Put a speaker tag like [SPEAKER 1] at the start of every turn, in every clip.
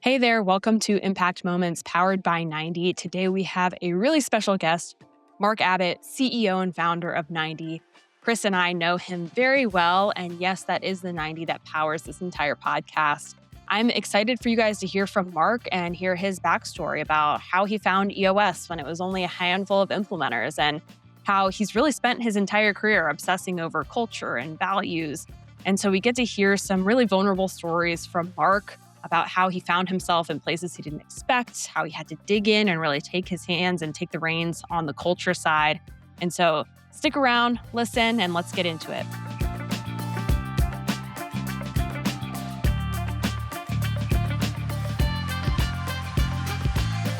[SPEAKER 1] Hey there, welcome to Impact Moments powered by 90. Today we have a really special guest, Mark Abbott, CEO and founder of 90. Chris and I know him very well, and yes, that is the 90 that powers this entire podcast. I'm excited for you guys to hear from Mark and hear his backstory about how he found EOS when it was only a handful of implementers and how he's really spent his entire career obsessing over culture and values. And so we get to hear some really vulnerable stories from Mark about how he found himself in places he didn't expect, how he had to dig in and really take his hands and take the reins on the culture side. And so stick around, listen, and let's get into it.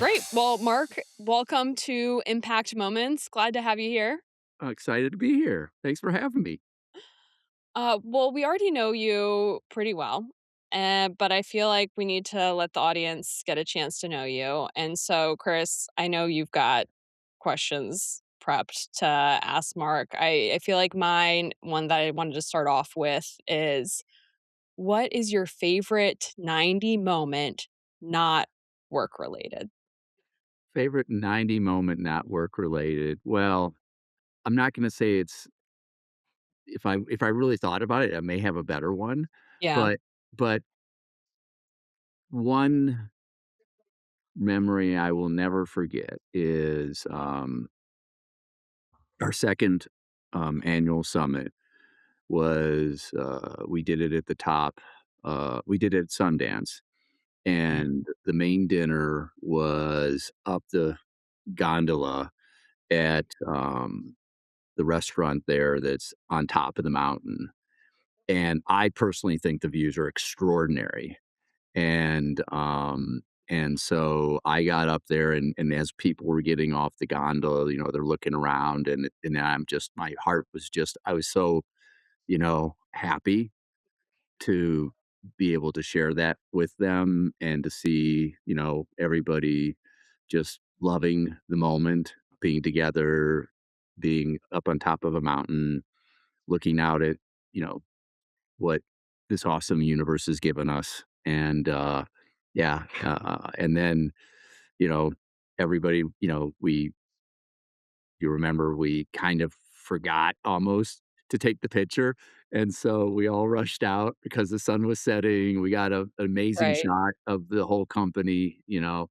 [SPEAKER 1] Great. Well, Mark, welcome to Impact Moments. Glad to have you here.
[SPEAKER 2] Excited to be here. Thanks for having me.
[SPEAKER 1] Well, we already know you pretty well, but I feel like we need to let the audience get a chance to know you. And so, Chris, I know you've got questions prepped to ask Mark. I feel like mine, one that I wanted to start off with is, what is your favorite 90 moment not work related?
[SPEAKER 2] Favorite 90 moment not work related. Well, I'm not gonna say it's if I really thought about it, I may have a better one.
[SPEAKER 1] Yeah.
[SPEAKER 2] But one memory I will never forget is our second annual summit was we did it at the top. We did it at Sundance, and the main dinner was up the gondola at the restaurant there that's on top of the mountain. And I personally think the views are extraordinary. And so I got up there and as people were getting off the gondola, they're looking around and I'm just my heart was just I was so, happy to be able to share that with them and to see, everybody just loving the moment, being together, being up on top of a mountain, looking out at, you know, what this awesome universe has given us. And then, you know, everybody, you remember we kind of forgot almost to take the picture. And so we all rushed out because the sun was setting. We got an amazing
[SPEAKER 1] Right.
[SPEAKER 2] shot of the whole company, and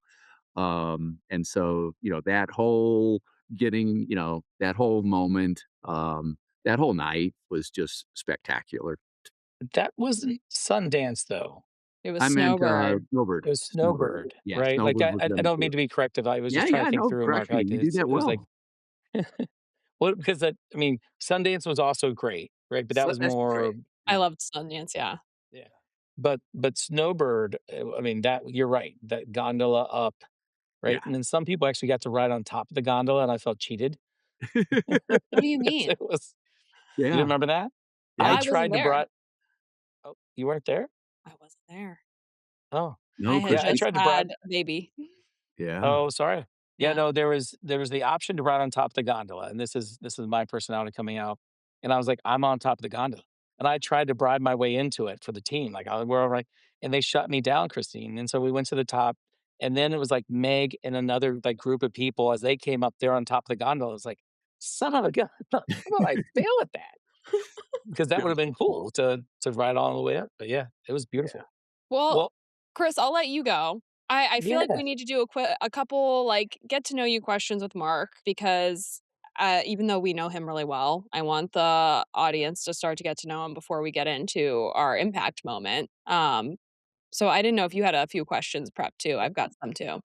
[SPEAKER 2] so, that whole that whole moment, that whole night was just spectacular.
[SPEAKER 3] That wasn't Sundance, though.
[SPEAKER 1] It was
[SPEAKER 2] I meant,
[SPEAKER 1] Snowbird.
[SPEAKER 2] Snowbird.
[SPEAKER 3] It was
[SPEAKER 2] Snowbird.
[SPEAKER 3] Snowbird,
[SPEAKER 2] Yeah,
[SPEAKER 3] right? Like,
[SPEAKER 2] Snowbird
[SPEAKER 3] I
[SPEAKER 2] was
[SPEAKER 3] I I
[SPEAKER 2] them
[SPEAKER 3] don't mean
[SPEAKER 2] too.
[SPEAKER 3] to be corrective, I was
[SPEAKER 2] Yeah,
[SPEAKER 3] just trying
[SPEAKER 2] yeah,
[SPEAKER 3] to think
[SPEAKER 2] no,
[SPEAKER 3] through, Mark,
[SPEAKER 2] correct me.
[SPEAKER 3] like,
[SPEAKER 2] You do that
[SPEAKER 3] it was like
[SPEAKER 2] well.
[SPEAKER 3] well, because Sundance was also great, right? But that
[SPEAKER 2] So
[SPEAKER 3] was
[SPEAKER 2] that's
[SPEAKER 3] more
[SPEAKER 2] great.
[SPEAKER 1] I
[SPEAKER 2] Yeah.
[SPEAKER 1] loved Sundance, yeah.
[SPEAKER 3] yeah. But Snowbird, that you're right, that gondola up,
[SPEAKER 2] Yeah.
[SPEAKER 3] right? And then some people actually got to ride on top of the gondola, and I felt cheated
[SPEAKER 1] What do you
[SPEAKER 3] 'cause
[SPEAKER 1] mean?
[SPEAKER 3] it was you
[SPEAKER 2] Yeah.
[SPEAKER 3] remember that? I
[SPEAKER 2] Yeah.
[SPEAKER 1] I wasn't
[SPEAKER 3] tried to
[SPEAKER 1] there.
[SPEAKER 3] bri Oh, you weren't there?
[SPEAKER 1] I wasn't there.
[SPEAKER 3] Oh.
[SPEAKER 1] I
[SPEAKER 2] No,
[SPEAKER 1] had
[SPEAKER 3] Yeah, I
[SPEAKER 2] Christian.
[SPEAKER 1] just
[SPEAKER 3] tried to
[SPEAKER 1] had
[SPEAKER 3] bribe
[SPEAKER 1] a baby.
[SPEAKER 2] Yeah.
[SPEAKER 3] Oh, sorry. Yeah,
[SPEAKER 1] Yeah.
[SPEAKER 3] no, there was the option to ride on top of the gondola, and this is my personality coming out, and I was like, "I'm on top of the gondola," and I tried to bribe my way into it for the team, like, we're all right, and they shut me down, Christine, and so we went to the top, and then it was, like, Meg and another, like, group of people as they came up there on top of the gondola, I was like, "Son of a gun, how did I fail at that?" Because that
[SPEAKER 2] That
[SPEAKER 3] would've
[SPEAKER 2] was
[SPEAKER 3] been
[SPEAKER 2] cool.
[SPEAKER 3] cool to ride all the way up, but yeah, it was
[SPEAKER 2] Yeah.
[SPEAKER 3] beautiful.
[SPEAKER 1] Well,
[SPEAKER 3] Well,
[SPEAKER 1] Chris, I'll let you go. I feel like
[SPEAKER 3] yeah,
[SPEAKER 1] we need to do a couple, like, get to know you questions with Mark because, even though we know him really well, I want the audience to start to get to know him before we get into our impact moment. So I didn't know if you had a few questions prepped too. I've got some too.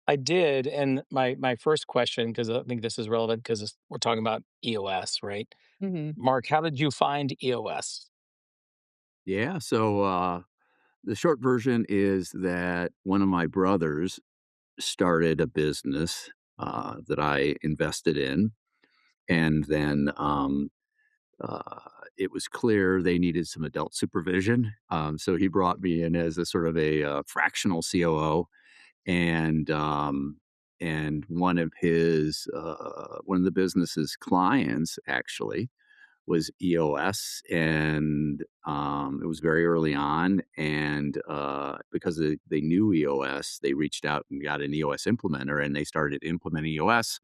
[SPEAKER 3] I did, and my first question, because I think this is relevant, because we're talking about EOS, right?
[SPEAKER 1] Mhm.
[SPEAKER 3] Mark, how did you find EOS?
[SPEAKER 2] Yeah, so, the short version is that one of my brothers started a business, that I invested in, and then, uh, it was clear they needed some adult supervision, so he brought me in as a sort of a, fractional COO, and, um, and one of the business's clients actually was EOS, and it was very early on. And because they knew EOS, they reached out and got an EOS implementer, and they started implementing EOS.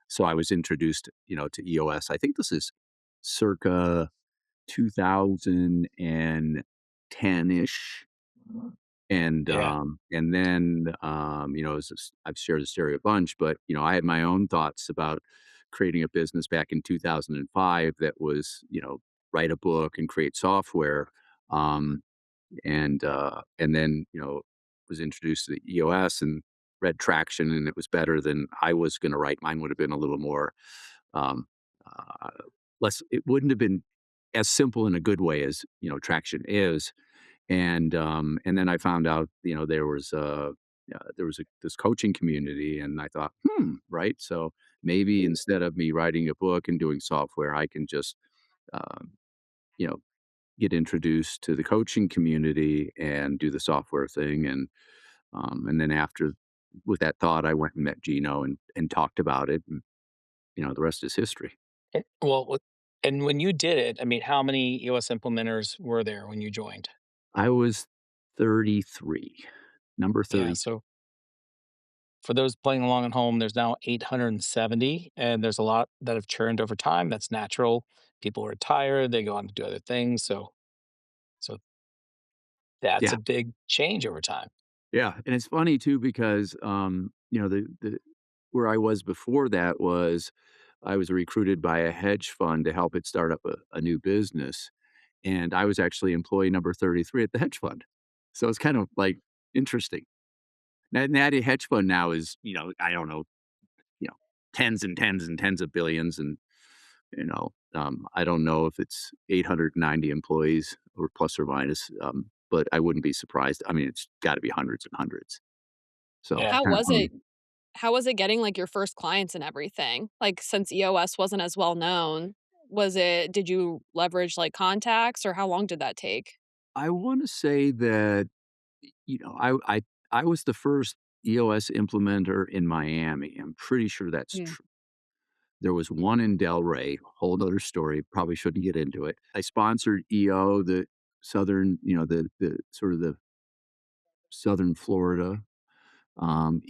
[SPEAKER 2] So I was introduced, to EOS. I think this is circa 2010-ish.
[SPEAKER 3] Yeah.
[SPEAKER 2] And then, I've shared this story a bunch, but, I had my own thoughts about creating a business back in 2005 that was, write a book and create software. Um, and then, was introduced to the EOS and read Traction, and it was better than I was gonna write. Mine would have been a little more, um, uh, less it wouldn't have been as simple in a good way as, Traction is. And then I found out, there was this coaching community, and I thought, right. So maybe instead of me writing a book and doing software, I can just, um, you know, get introduced to the coaching community and do the software thing. And then after, with that thought, I went and met Gino and talked about it, and the rest is history.
[SPEAKER 3] And when you did it, I mean, how many EOS implementers were there when you joined?
[SPEAKER 2] I was 33, number
[SPEAKER 3] Yeah,
[SPEAKER 2] 30.
[SPEAKER 3] so for those playing along at home, there's now 870, and there's a lot that have churned over time. That's natural. People retire, they go on to do other things. So that's
[SPEAKER 2] Yeah.
[SPEAKER 3] a big change over time.
[SPEAKER 2] Yeah, and it's funny too because, the where I was before that was I was recruited by a hedge fund to help it start up a new business, and I was actually employee number 33 at the hedge fund. So it's kind of, like, interesting. Now the hedge fund now is, I don't know, you know, tens and tens and tens of billions, and, I don't know if it's 890 employees or plus or minus, but I wouldn't be surprised. I mean, it's gotta be hundreds and hundreds. So
[SPEAKER 3] Yeah.
[SPEAKER 1] How
[SPEAKER 2] kinda
[SPEAKER 1] was
[SPEAKER 2] funny.
[SPEAKER 1] it how was it getting, like, your first clients and everything? Like, since EOS wasn't as well known, did you leverage, like, contacts, or how long did that take?
[SPEAKER 2] I wanna say that, you know, I was the first EOS implementer in Miami. I'm pretty sure that's
[SPEAKER 1] Mm.
[SPEAKER 2] true. There was one in Delray, whole other story, probably shouldn't get into it. I sponsored EO, the southern, the sort of the Southern Florida,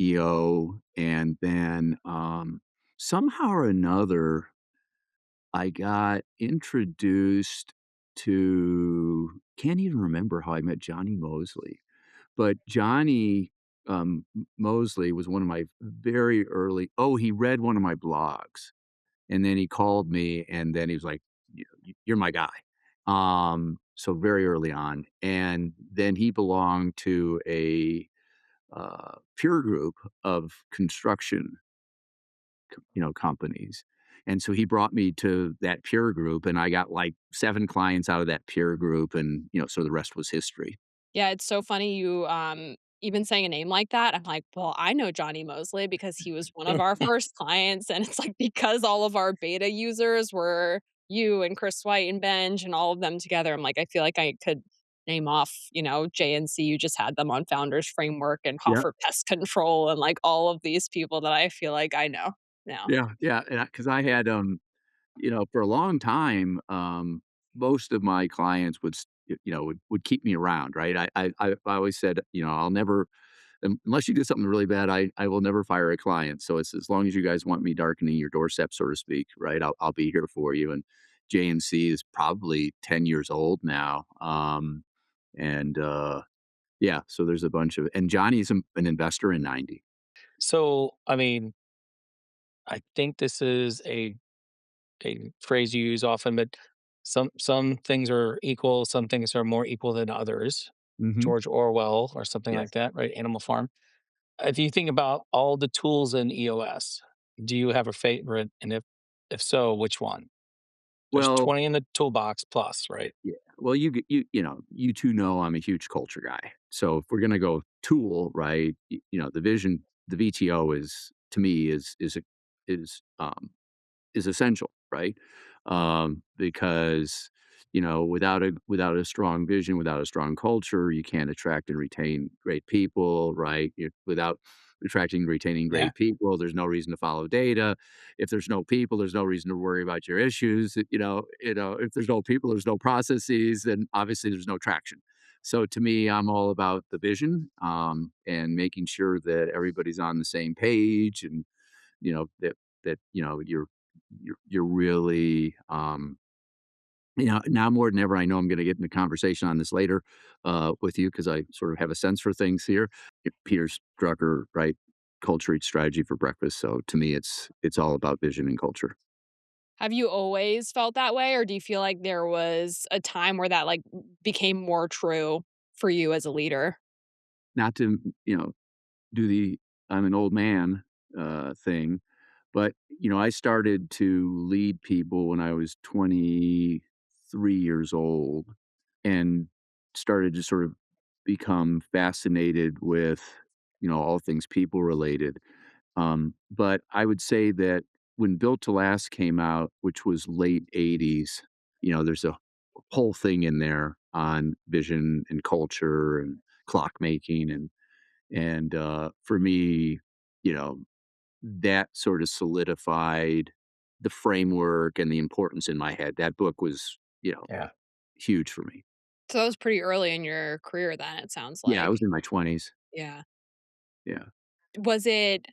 [SPEAKER 2] EO, and then, somehow or another, I got introduced to can't even remember how I met Johnny Mosley. But Johnny, Mosley was one of my very early he read one of my blogs, and then he called me, and then he was like, You're my guy." So very early on, and then he belonged to a, peer group of construction, companies, and so he brought me to that peer group, and I got, like, 7 clients out of that peer group, and, so the rest was history.
[SPEAKER 1] Yeah, it's so funny you, even saying a name like that, I'm like, "Well, I know Johnny Mosley because he was one of our first clients," and it's like, because all of our beta users were you and Chris White and Benj and all of them together, I'm like, I feel like I could name off, JNC, you just had them on Founders Framework and
[SPEAKER 2] Yeah.
[SPEAKER 1] Hoffer Pest Control and, like, all of these people that I feel like I know now.
[SPEAKER 2] Yeah, yeah, and because I had, for a long time, most of my clients would keep me around, right? I always said, "I'll never unless you do something really bad, I will never fire a client. So it's as long as you guys want me darkening your doorstep, so to speak, right? I'll be here for you." And JNC is probably 10 years old now. And yeah, so there's a bunch of and Johnny's an investor in 90.
[SPEAKER 3] So, I mean, I think this is a phrase you use often, but some things are equal, some things are more equal than others.
[SPEAKER 2] Mhm.
[SPEAKER 3] George Orwell or something like
[SPEAKER 2] Yes.
[SPEAKER 3] that, right? Animal Farm. If you think about all the tools in EOS, do you have a favorite? And if so, which one? There's
[SPEAKER 2] Well,
[SPEAKER 3] 20 in the toolbox plus, right?
[SPEAKER 2] yeah. Well, you 2 know I'm a huge culture guy. So if we're gonna go tool, right, the vision, the VTO is, to me, is, is essential, right? Because, without a strong vision, without a strong culture, you can't attract and retain great people, right? Without attracting and retaining
[SPEAKER 3] Yeah.
[SPEAKER 2] great people. There's no reason to follow data. If there's no people, there's no reason to worry about your issues. If there's no people, there's no processes, then obviously there's no traction. So to me, I'm all about the vision, and making sure that everybody's on the same page, and that you're really, now more than ever, I know I'm going to get into conversation on this later with you because I sort of have a sense for things here. Peter Drucker, right? Culture eats strategy for breakfast. So to me, it's all about vision and culture.
[SPEAKER 1] Have you always felt that way, or do you feel like there was a time where that, like, became more true for you as a leader?
[SPEAKER 2] Not to do the I'm an old man thing, but I started to lead people when I was 23 years old, and started to sort of become fascinated with, all things people related. But I would say that when Built to Last came out, which was late 80s, there's a whole thing in there on vision and culture and clockmaking, and for me, you know, that sort of solidified the framework and the importance in my head. That book was,
[SPEAKER 3] Yeah.
[SPEAKER 2] huge for me.
[SPEAKER 1] So that was pretty early in your career then, it sounds
[SPEAKER 2] Yeah, I
[SPEAKER 1] like.
[SPEAKER 2] was in my 20s.
[SPEAKER 1] Yeah.
[SPEAKER 2] Yeah.
[SPEAKER 1] Was it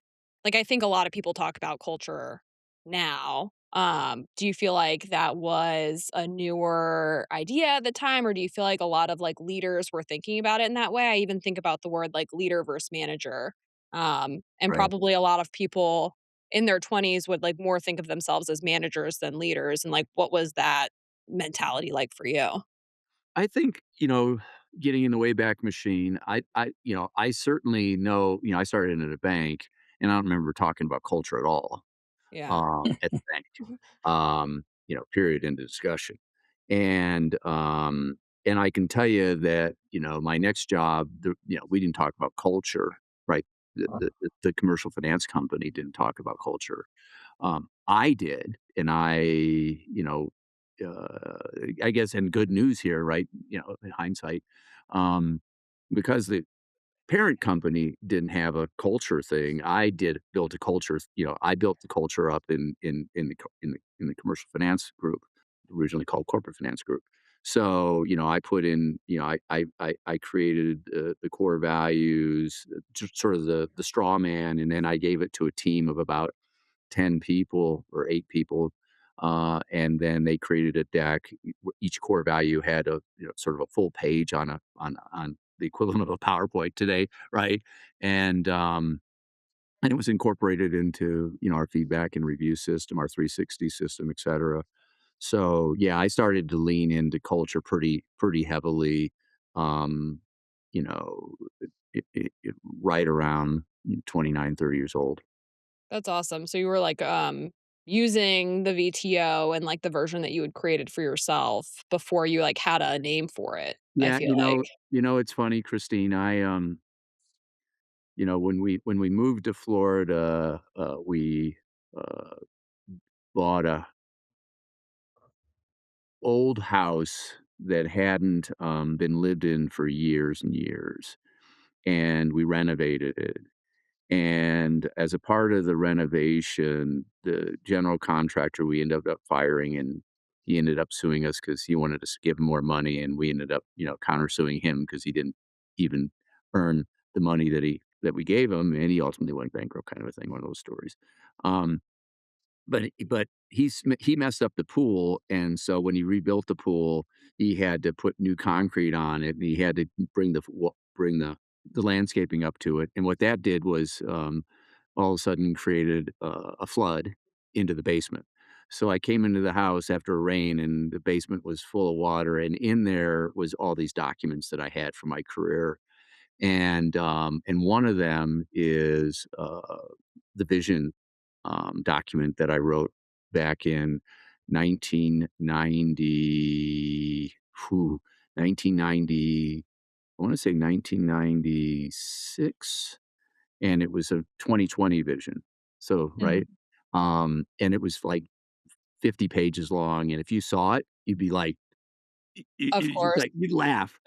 [SPEAKER 1] like, I think a lot of people talk about culture now. Do you feel like that was a newer idea at the time, or do you feel like a lot of, like, leaders were thinking about it in that way? I even think about the word, like, leader versus manager, and
[SPEAKER 2] Right.
[SPEAKER 1] probably a lot of people in their 20s would, like, more think of themselves as managers than leaders, and, like, what was that mentality like for you?
[SPEAKER 2] I think, getting in the Wayback Machine, I certainly know, I started in a bank, and I don't remember talking about culture at all.
[SPEAKER 1] Yeah.
[SPEAKER 2] At the bank, period, end of discussion. And, um, and I can tell you that, my next job, we didn't talk about culture, right? The commercial finance company didn't talk about culture. I did, and uh, I guess, and good news here, right? In hindsight, um, because the parent company didn't have a culture thing. I did build a culture. I built the culture up in the commercial finance group, originally called corporate finance group. So I put in, I created the core values, just sort of the straw man, and then I gave it to a team of about 10 people or 8 people. And then they created a deck. Each core value had a, sort of a full page on the equivalent of a PowerPoint today, right? And and it was incorporated into, our feedback and review system, our 360 system, et cetera. So yeah, I started to lean into culture pretty heavily, um, you know, right around 29, 30 years old.
[SPEAKER 1] That's awesome. So you were like, using the VTO and like the version that you had created for yourself before you like had a name for it, I
[SPEAKER 2] Yeah,
[SPEAKER 1] feel like.
[SPEAKER 2] it's funny, Christine. When we moved to Florida, we uh, bought a old house that hadn't been lived in for years and years, and we renovated it. And as a part of the renovation, the general contractor we ended up firing, and he ended up suing us because he wanted us to give him more money, and we ended up, countersuing him because he didn't even earn the money that we gave him, and he ultimately went bankrupt, kind of a thing, one of those stories. Um, but he messed up the pool, and so when he rebuilt the pool, he had to put new concrete on it, and he had to bring the landscaping up to it, and what that did was, all of a sudden created a flood into the basement. So I came into the house after a rain, and the basement was full of water, and in there was all these documents that I had from my career, and one of them is the vision document that I wrote back in 1990. 1990. I want to say 1996, and it was a 2020 vision. So
[SPEAKER 1] Mhm.
[SPEAKER 2] right, and it was like 50 pages long, and if you saw it, you'd be like,
[SPEAKER 1] Of course.
[SPEAKER 2] you'd laugh.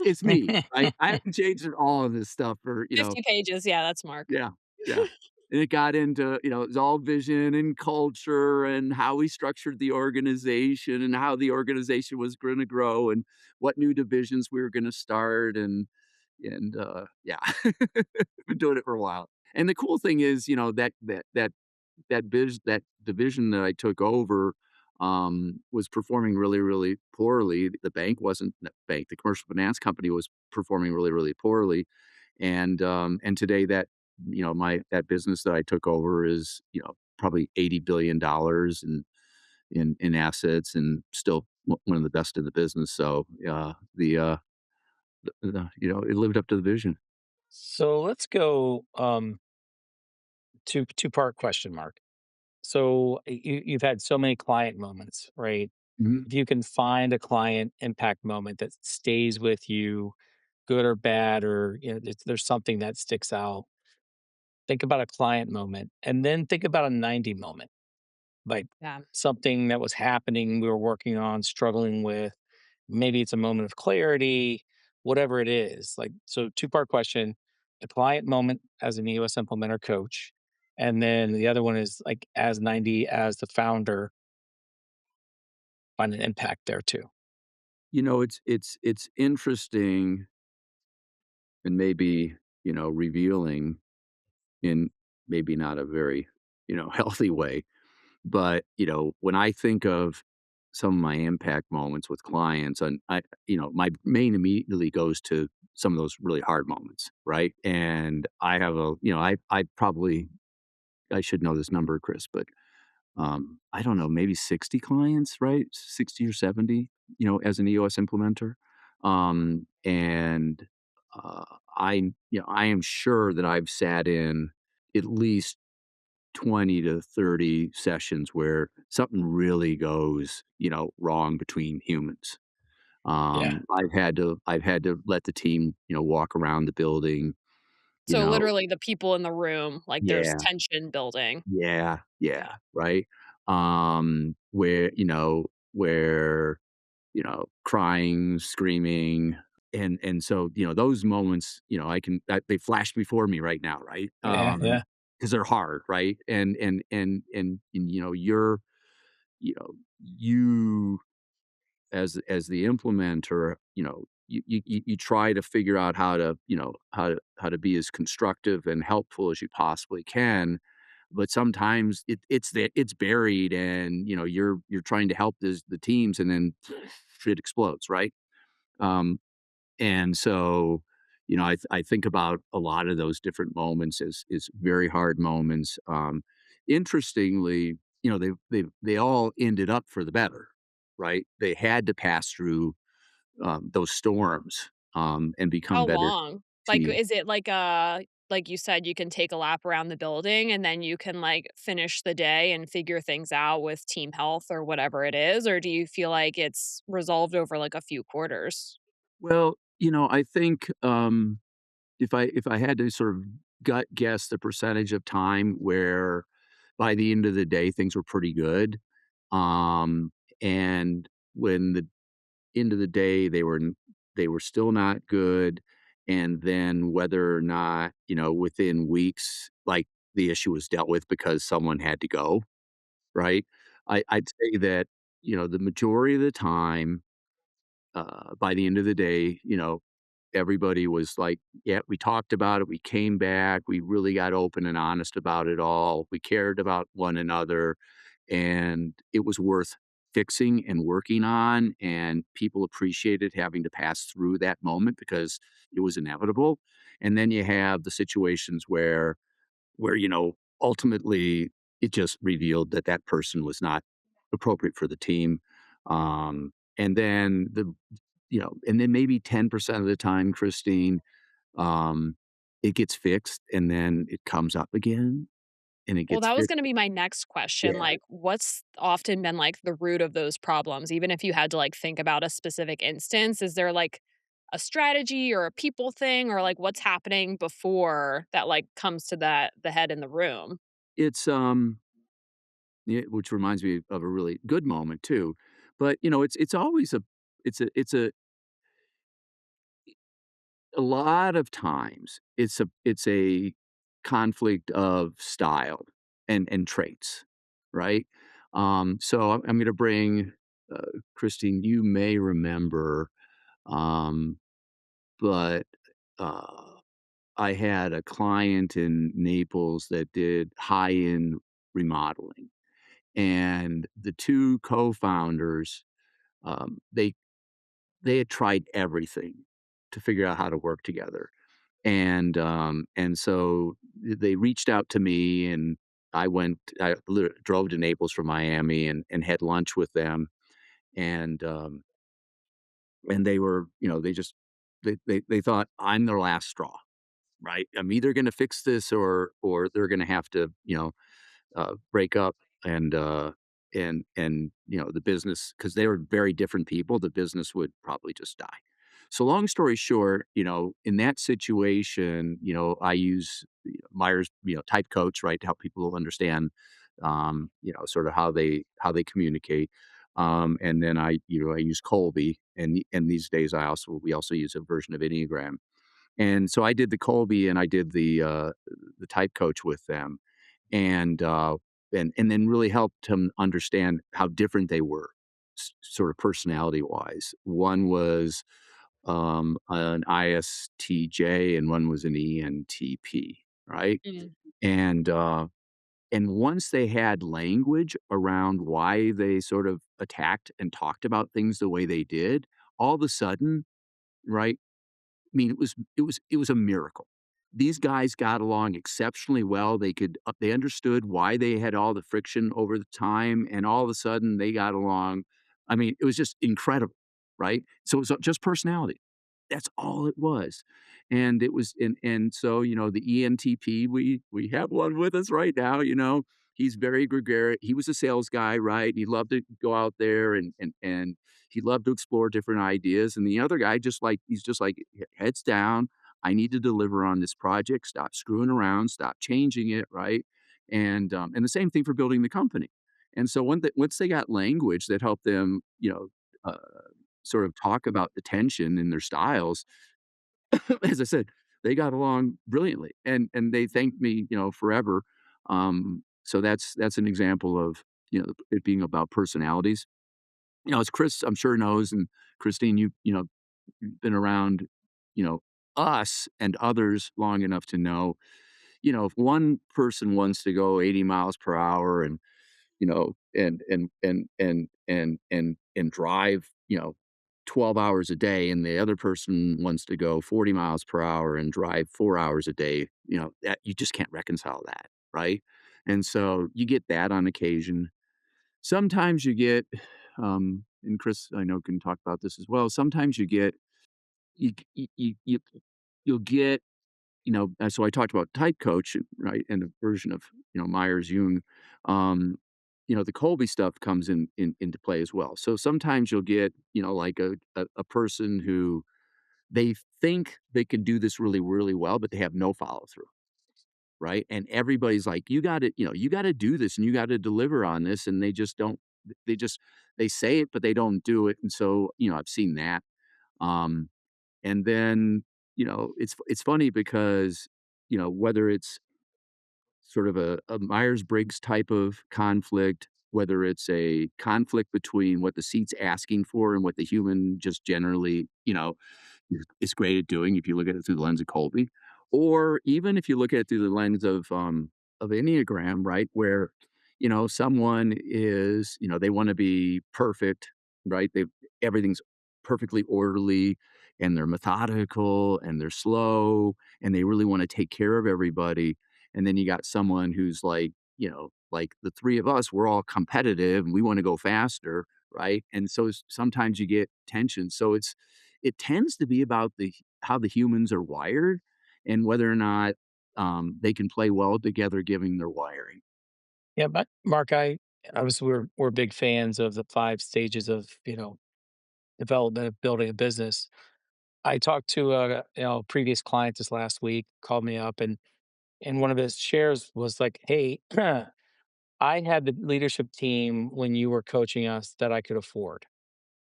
[SPEAKER 2] It's me, right? I haven't changed at all in this stuff for,
[SPEAKER 1] 50 pages. Yeah, that's Mark.
[SPEAKER 2] yeah, yeah. And it got into, it's all vision and culture and how we structured the organization and how the organization was gonna grow and what new divisions we were gonna start yeah. Been doing it for a while. And the cool thing is, that division that I took over, was performing really, really poorly. The bank wasn't the bank, the commercial finance company was performing really, really poorly. And today my that business that I took over is, probably $80 billion in assets and still one of the best in the business. So, it lived up to the vision.
[SPEAKER 3] So let's go two-part question mark. So you've had so many client moments, right?
[SPEAKER 2] Mhm.
[SPEAKER 3] If you can find a client impact moment that stays with you, good or bad, or there's something that sticks out, think about a client moment, and then think about a 90 moment, like
[SPEAKER 1] Yeah.
[SPEAKER 3] something that was happening, we were working on, struggling with. Maybe it's a moment of clarity, whatever it is. Like, so two-part question, a client moment as an EOS implementer coach. And then the other one is like as 90 as the founder, find an impact there too.
[SPEAKER 2] It's interesting and maybe, revealing in maybe not a very, healthy way. But, when I think of some of my impact moments with clients and my main immediately goes to some of those really hard moments, right? And I have I probably I should know this number, Chris, but I don't know, maybe 60 clients, right? 60 or 70, as an EOS implementer. And I am sure that I've sat in at least 20 to 30 sessions where something really goes, wrong between humans.
[SPEAKER 3] Yeah.
[SPEAKER 2] I've had to let the team, walk around the building, you
[SPEAKER 1] So
[SPEAKER 2] know.
[SPEAKER 1] literally the people in the room, like there's
[SPEAKER 2] Yeah.
[SPEAKER 1] tension building.
[SPEAKER 2] Yeah,
[SPEAKER 1] Yeah.
[SPEAKER 2] yeah, right? Where, crying, screaming, and so, those moments, they flash before me right now, right?
[SPEAKER 3] Yeah. Yeah.
[SPEAKER 2] Because 'cause they're hard, right? And, you as the implementer, you try to figure out how to be as constructive and helpful as you possibly can, but sometimes it's buried and, you're trying to help the teams and then shit explodes, right? Um, and so, I think about a lot of those different moments as very hard moments. Interestingly, they all ended up for the better, right? They had to pass through, those storms, and become
[SPEAKER 1] How
[SPEAKER 2] better
[SPEAKER 1] long? Like,
[SPEAKER 2] team.
[SPEAKER 1] is it like you said, you can take a lap around the building and then you can, like, finish the day and figure things out with team health or whatever it is? Or do you feel like it's resolved over, like, a few quarters?
[SPEAKER 2] Well, I think, if I had to sort of gut guess the percentage of time where by the end of the day things were pretty good, um, and when the end of the day they were still not good, and then whether or not, within weeks, like, the issue was dealt with because someone had to go, right? I'd say that, the majority of the time, by the end of the day, everybody was like, "Yeah, we talked about it, we came back, we really got open and honest about it all, we cared about one another, and it was worth fixing and working on," and people appreciated having to pass through that moment because it was inevitable. And then you have the situations where, ultimately it just revealed that that person was not appropriate for the team. And then maybe 10% of the time, Christine, um, it gets fixed and then it comes up again and it
[SPEAKER 1] Well,
[SPEAKER 2] gets
[SPEAKER 1] that was
[SPEAKER 2] fixed.
[SPEAKER 1] gonna be my next question,
[SPEAKER 2] Yeah.
[SPEAKER 1] like, what's often been, like, the root of those problems? Even if you had to, like, think about a specific instance, is there, like, a strategy or a people thing or, like, what's happening before that, like, comes to the head in the room?
[SPEAKER 2] It's, yeah, which reminds me of a really good moment too. But, it's always a lot of times it's a conflict of style and traits, right? So I'm going to bring Christine. You may remember, um, but uh, I had a client in Naples that did high end remodeling, and the two co-founders, they had tried everything to figure out how to work together. And so they reached out to me, and I drove to Naples from Miami and had lunch with them. And they were, they just, they thought I'm their last straw, right? I'm either going to fix this or they're going to have to, break up and, the business, because they were very different people, the business would probably just die. So long story short, in that situation, I use Myers, type coach, right, to help people understand, sort of how they communicate. And then I use Colby, and these days we also use a version of Enneagram. And so I did the Colby and I did the type coach with them, and then really helped him understand how different they were, sort of personality wise. One was an ISTJ and one was an ENTP, right?
[SPEAKER 1] Mm.
[SPEAKER 2] And once they had language around why they sort of attacked and talked about things the way they did, all of a sudden, right? I mean, it was a miracle. These guys got along exceptionally well. They understood why they had all the friction over the time, and all of a sudden they got along. I mean, it was just incredible, right? So it was just personality. That's all it was. And so, the ENTP, we have one with us right now, He's very gregarious. He was a sales guy, right? He loved to go out there and he loved to explore different ideas. And the other guy, he's just like, heads down. I need to deliver on this project. Stop screwing around. Stop changing it, right? And the same thing for building the company. And so once they got language that helped them, uh, sort of talk about the tension in their styles, as I said, they got along brilliantly, and they thanked me, forever. So that's an example of, it being about personalities. As Chris, I'm sure, knows, and Christine, you've been around, you know, us and others long enough to know, if one person wants to go 80 miles per hour and, and drive, 12 hours a day, and the other person wants to go 40 miles per hour and drive 4 hours a day, that you just can't reconcile that, right? And so you get that on occasion. Sometimes you get, and Chris, I know, can talk about this as well. Sometimes you get you you you you you'll get, so I talked about type coach, right, and a version of, Myers Jung. Um, the Colby stuff comes into play as well. So sometimes you'll get, like a person who they think they can do this really, really well, but they have no follow through, right? And everybody's like, you got to do this and you got to deliver on this. And they just don't, they just, they say it, but they don't do it. And so, I've seen that. Um, and then, it's funny because, whether it's sort of a Myers-Briggs type of conflict, whether it's a conflict between what the seat's asking for and what the human just generally, is great at doing if you look at it through the lens of Colby, or even if you look at it through the lens of Enneagram, right? Where, someone is, they wanna be perfect, right? Everything's perfectly orderly, and they're methodical, and they're slow, and they really wanna take care of everybody. And then you got someone who's like, like the 3 of us, we're all competitive and we wanna go faster, right? And so sometimes you get tension. So it tends to be about how the humans are wired and whether or not, they can play well together given their wiring.
[SPEAKER 3] Yeah, but Mark, I obviously we're big fans of the 5 stages of, development of building a business. I talked to a, previous client this last week, called me up, and one of his shares was like, "Hey, I had the leadership team when you were coaching us that I could afford.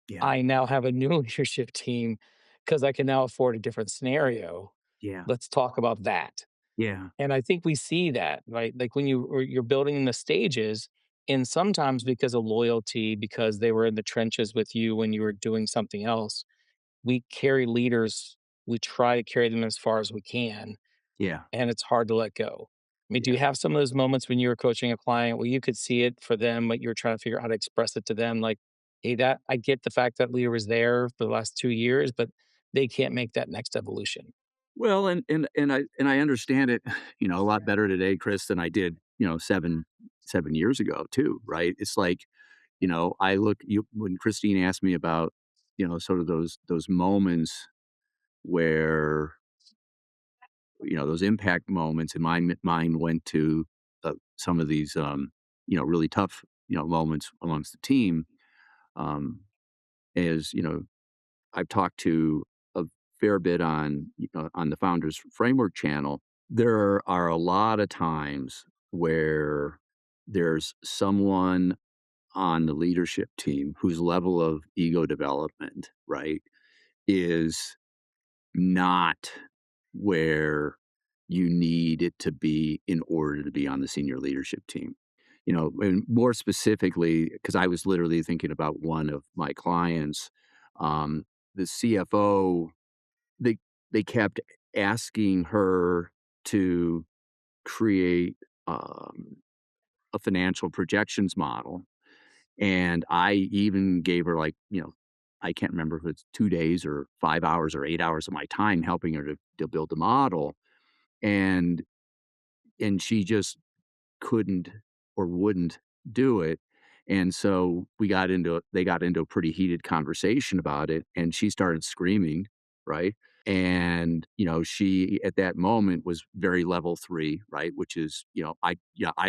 [SPEAKER 2] Yeah.
[SPEAKER 3] I now have a new leadership team because I can now afford a different scenario.
[SPEAKER 2] Yeah.
[SPEAKER 3] Let's talk about that.
[SPEAKER 2] Yeah.
[SPEAKER 3] And I think we see that, right? Like when you're building the stages, and sometimes because of loyalty, because they were in the trenches with you when you were doing something else, we carry leaders, we try to carry them as far as we can,
[SPEAKER 2] Yeah.
[SPEAKER 3] and it's hard to let go. I mean, do
[SPEAKER 2] Yeah.
[SPEAKER 3] you have some of those moments when you were coaching a client where you could see it for them, but you were trying to figure out how to express it to them? Like, hey, that I get the fact that leader was there for the last 2 years, but they can't make that next evolution.
[SPEAKER 2] Well, and I understand it, a lot better today, Chris, than I did, 7 years ago too, right? It's like, I look you when Christine asked me about, sort of those moments where, those impact moments, and my mind went to some of these, really tough, moments amongst the team. Um, as I've talked to a fair bit on the Founders Framework channel. There are a lot of times where there's someone on the leadership team whose level of ego development, right, is not where you need it to be in order to be on the senior leadership team. And more specifically, because I was literally thinking about one of my clients, um, the CFO, they they kept asking her to create a financial projections model, and I even gave her, like, I can't remember if it's 2 days or 5 hours or 8 hours of my time helping her to build the model, and she just couldn't or wouldn't do it. And so they got into a pretty heated conversation about it, and she started screaming, right? And, she at that moment was very level 3, right? Which is, I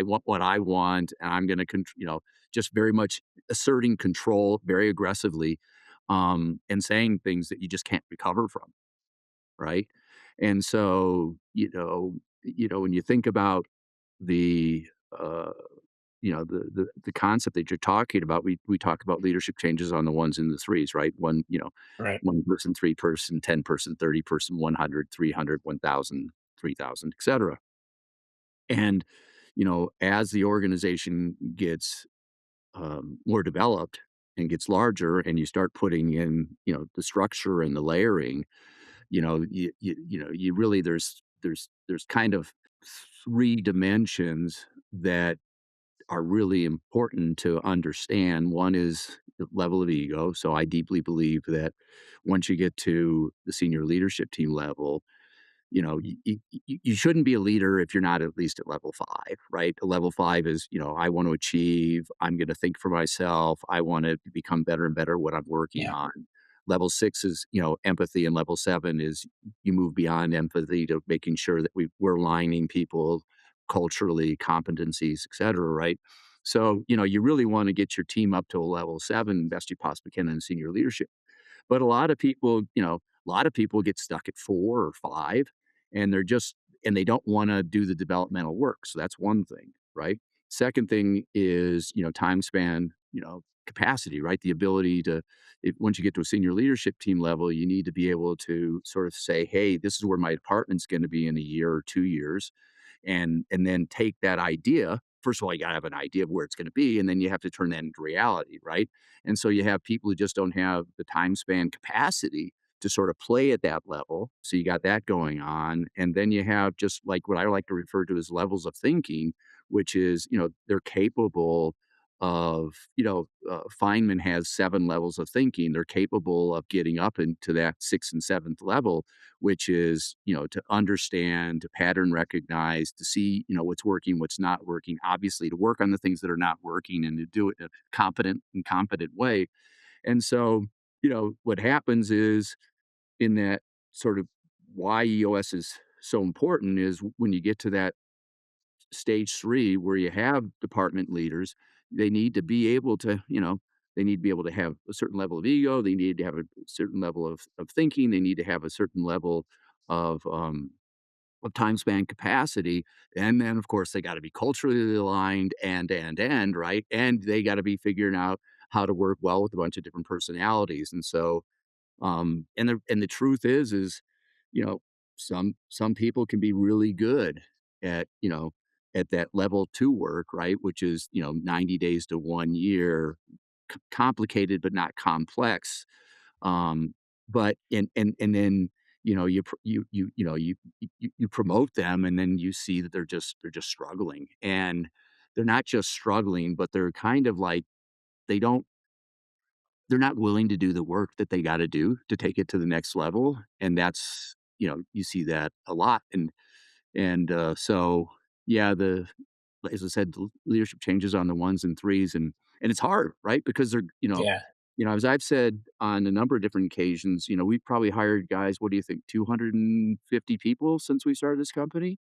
[SPEAKER 2] want what I want, and I'm gonna just very much asserting control very aggressively, and saying things that you just can't recover from, right? And so, when you think about the, uh the concept that you're talking about, we talk about leadership changes on the ones and the threes, right?
[SPEAKER 3] Right.
[SPEAKER 2] 1 person, 3 person, 10 person, 30 person, 100, 300, 1,000, 3,000, etcetera. And, as the organization gets, more developed and gets larger, and you start putting in, the structure and the layering, you really there's kind of 3 dimensions that are really important to understand. One is the level of ego. So I deeply believe that once you get to the senior leadership team level, you shouldn't be a leader if you're not at least at level 5, right? Level 5 is, I want to achieve, I'm going to think for myself, I want to become better and better at what I'm working
[SPEAKER 3] Yeah.
[SPEAKER 2] on. Level 6 is, empathy, and level 7 is you move beyond empathy to making sure that we're aligning people culturally, competencies, et cetera, right? So, you really want to get your team up to a level 7 best you possibly can in senior leadership. But a lot of people get stuck at 4 or 5, and they don't wanna do the developmental work, so that's one thing, right? Second thing is, time span, capacity, right? The ability to once you get to a senior leadership team level, you need to be able to sort of say, "Hey, this is where my department's gonna be in a year or 2 years," and then take that idea. First of all, you gotta have an idea of where it's gonna be, and then you have to turn that into reality, right? And so you have people who just don't have the time span capacity to sort of play at that level. So you got that going on. And then you have just like what I like to refer to as levels of thinking, which is, they're capable of, Feynman has 7 levels of thinking. They're capable of getting up into that 6th and 7th level, which is, to understand, to pattern recognize, to see, what's working, what's not working, obviously to work on the things that are not working and to do it in a competent way. And so, what happens is in that sort of why EOS is so important is when you get to that stage 3 where you have department leaders, they need to be able to, they need to be able to have a certain level of ego. They need to have a certain level of thinking. They need to have a certain level of, um, of time span capacity. And then, of course, they got to be culturally aligned and, right? And they got to be figuring out how to work well with a bunch of different personalities. And so, and the truth is, you know, some people can be really good at, at that level 2 work, right? Which is, 90 days to 1 year, complicated but not complex. Um, but and then, you pr you promote them, and then you see that they're just struggling. And they're not just struggling, but they're kind of like they don't they're not willing to do the work that they gotta do to take it to the next level. And that's, you see that a lot. So, yeah, as I said, the leadership changes on the ones and threes, and it's hard, right? Because they're,
[SPEAKER 3] Yeah.
[SPEAKER 2] as I've said on a number of different occasions, we've probably hired guys, what do you think, 250 people since we started this company?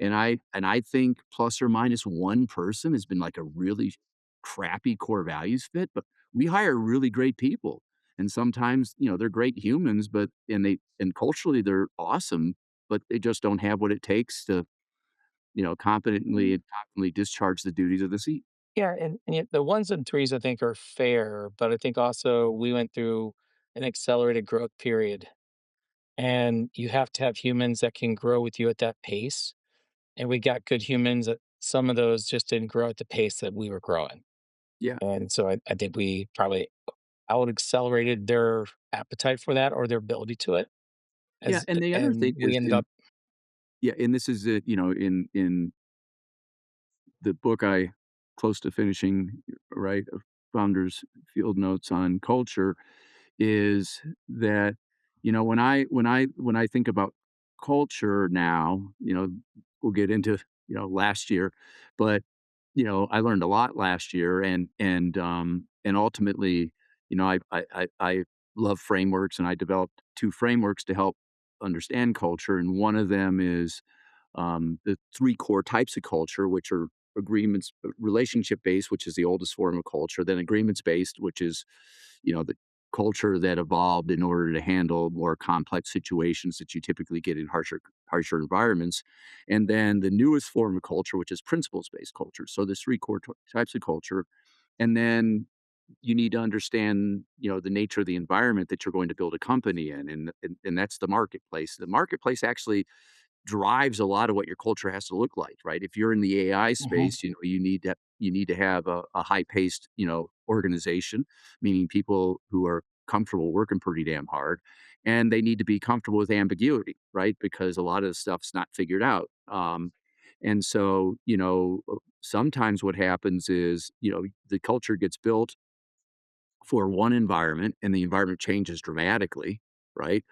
[SPEAKER 2] And I think plus or minus one person has been like a really crappy core values fit, but we hire really great people. And sometimes, they're great humans, but and culturally they're awesome, but they just don't have what it takes to, competently and confidently discharge the duties of the seat.
[SPEAKER 3] Yeah, and yet the ones and threes I think are fair, but I think also we went through an accelerated growth period, and you have to have humans that can grow with you at that pace. And we got good humans that some of those just didn't grow at the pace that we were growing.
[SPEAKER 2] Yeah.
[SPEAKER 3] And so I think we probably out accelerated their appetite for that or their ability to it
[SPEAKER 2] Yeah.
[SPEAKER 3] as
[SPEAKER 2] And the other thing
[SPEAKER 3] and we
[SPEAKER 2] is,
[SPEAKER 3] ended up
[SPEAKER 2] and this is it, in the book I close to finishing, right, of Founders Field Notes on Culture, is that, when I think about culture now, we'll get into, last year, but, I learned a lot last year. And ultimately, I love frameworks, and I developed 2 frameworks to help understand culture. And one of them is, the 3 core types of culture, which are agreements, relationship based, which is the oldest form of culture, then agreements based, which is, the culture that evolved in order to handle more complex situations that you typically get in harsher environments. And then the newest form of culture, which is principles based culture. So there's 3 core types of culture. And then you need to understand, the nature of the environment that you're going to build a company in, and that's the marketplace. The marketplace actually drives a lot of what your culture has to look like, right? If you're in the AI
[SPEAKER 3] Mhm.
[SPEAKER 2] space, you need to have a high paced, organization, meaning people who are comfortable working pretty damn hard, and they need to be comfortable with ambiguity, right? Because a lot of the stuff's not figured out. And so, sometimes what happens is, the culture gets built for one environment, and the environment changes dramatically, right?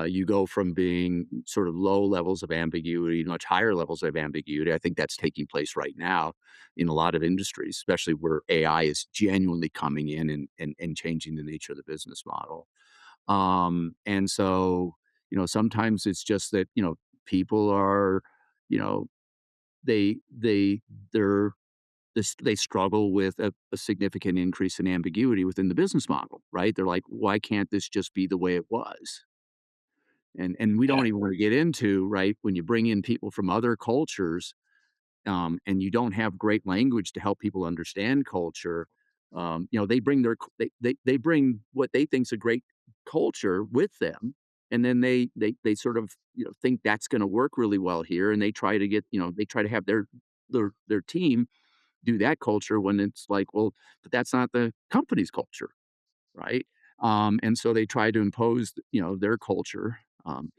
[SPEAKER 2] You go from being sort of low levels of ambiguity to much higher levels of ambiguity. I think that's taking place right now in a lot of industries, especially where AI is genuinely coming in and changing the nature of the business model. And so, sometimes it's just that, people are, you know, they're they struggle with a significant increase in ambiguity within the business model, right? They're like, "Why can't this just be the way it was?" And we
[SPEAKER 3] Yeah.
[SPEAKER 2] don't even wanna get into, right, when you bring in people from other cultures, and you don't have great language to help people understand culture. They bring their c they bring what they think's a great culture with them, and then they sort of, think that's gonna work really well here, and they try to have their team do that culture when it's like, well, but that's not the company's culture, right? And so they try to impose, their culture.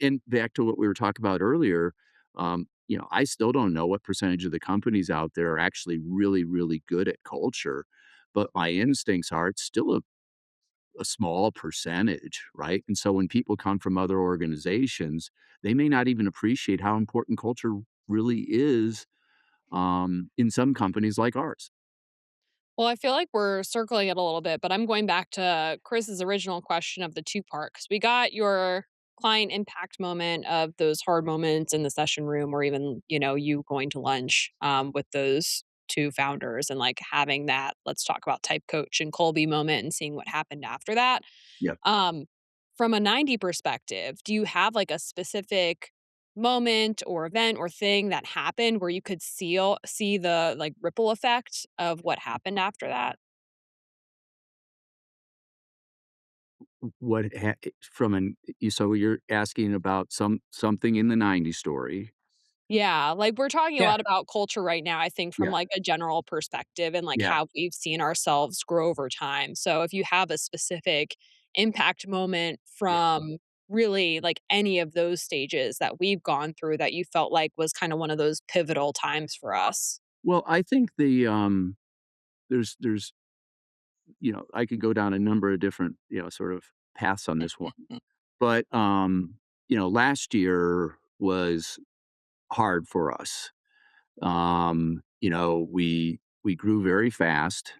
[SPEAKER 2] And back to what we were talking about earlier, I still don't know what percentage of the companies out there are actually really, really good at culture, but my instincts are it's still a small percentage, right? And so when people come from other organizations, they may not even appreciate how important culture really is, in some companies like ours.
[SPEAKER 1] Well, I feel like we're circling it a little bit, but I'm going back to Chris's original question of the two part because we got your client impact moment of those hard moments in the session room, or even you going to lunch with those two founders and like having that let's talk about type coach and Colby moment and seeing what happened after that.
[SPEAKER 2] Yeah.
[SPEAKER 1] Um, from a 90 perspective, do you have like a specific moment or event or thing that happened where you could see the like ripple effect of what happened after that?
[SPEAKER 2] what from an so you're asking about something in the '90s story.
[SPEAKER 1] Yeah, like, we're talking a
[SPEAKER 3] Yeah,
[SPEAKER 1] lot about culture right now, I think, from,
[SPEAKER 2] Yeah.
[SPEAKER 1] like, a general perspective and, like,
[SPEAKER 2] Yeah.
[SPEAKER 1] how we've seen ourselves grow over time. So if you have a specific impact moment
[SPEAKER 2] Yeah.
[SPEAKER 1] from really, like, any of those stages that we've gone through that you felt like was kinda one of those pivotal times for us.
[SPEAKER 2] Well, I think there's I could go down a number of different, sort of paths on this one. But, last year was hard for us. We grew very fast,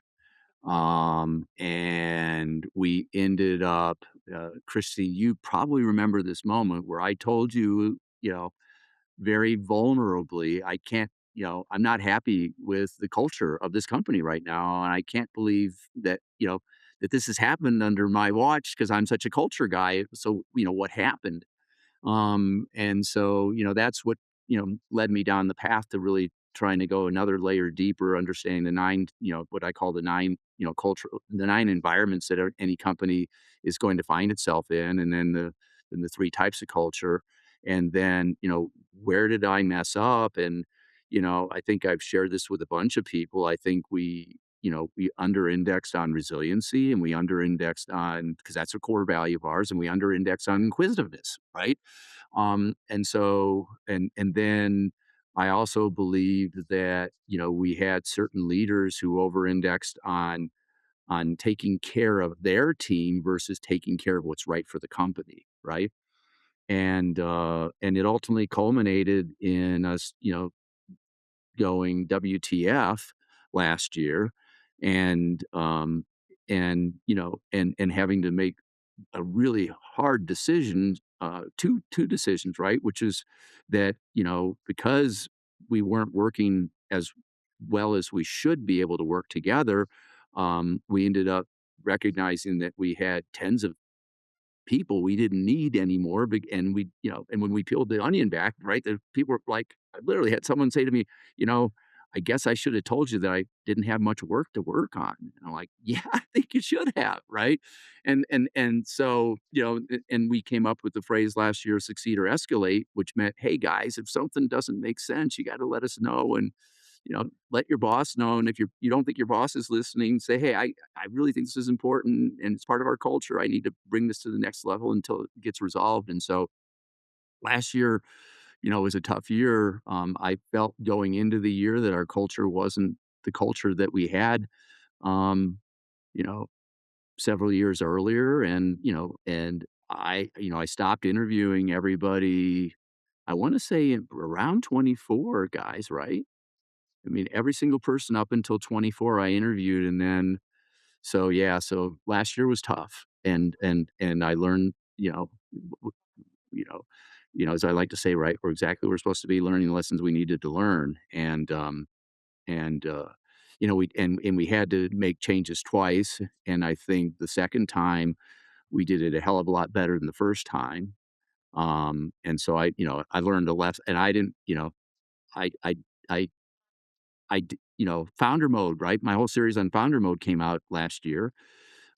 [SPEAKER 2] and we ended up, Christy, you probably remember this moment where I told you, very vulnerably, I'm not happy with the culture of this company right now, and I can't believe that, that this has happened under my watch because I'm such a culture guy. So, what happened? And so, that's what, led me down the path to really trying to go another layer deeper, understanding the nine, what I call the nine, the nine environments that any company is going to find itself in, and then the three types of culture. And then, where did I mess up? And, I think I've shared this with a bunch of people. I think we under indexed on resiliency, and we under indexed on, because that's a core value of ours, and we under indexed on inquisitiveness, right? And then I also believed that, we had certain leaders who over-indexed on taking care of their team versus taking care of what's right for the company, right? And it ultimately culminated in us, going WTF last year, and, and having to make a really hard decision, two decisions, right? Which is that, because we weren't working as well as we should be able to work together, we ended up recognizing that we had tens of people we didn't need anymore. And and when we peeled the onion back, right, the people were like, I literally had someone say to me, you know, I guess I should have told you that I didn't have much work to work on. And I'm like, yeah, I think you should have, right? And so, and we came up with the phrase last year, succeed or escalate, which meant, hey guys, if something doesn't make sense, you got to let us know. And let your boss know. And if you don't think your boss is listening, say, hey, I really think this is important and it's part of our culture. I need to bring this to the next level until it gets resolved. And so last year, was a tough year. I felt going into the year that our culture wasn't the culture that we had, um, you know, several years earlier. And I stopped interviewing everybody. I want to say around 24 guys, right? I mean, every single person up until 24 I interviewed, and then so, yeah, so last year was tough, and I learned, w you know as I like to say, right, we're exactly where we're supposed to be learning the lessons we needed to learn, and, we had to make changes twice, and I think the second time, we did it a hell of a lot better than the first time, and so I learned a lesson, and I didn't, I I I founder mode, right? My whole series on founder mode came out last year,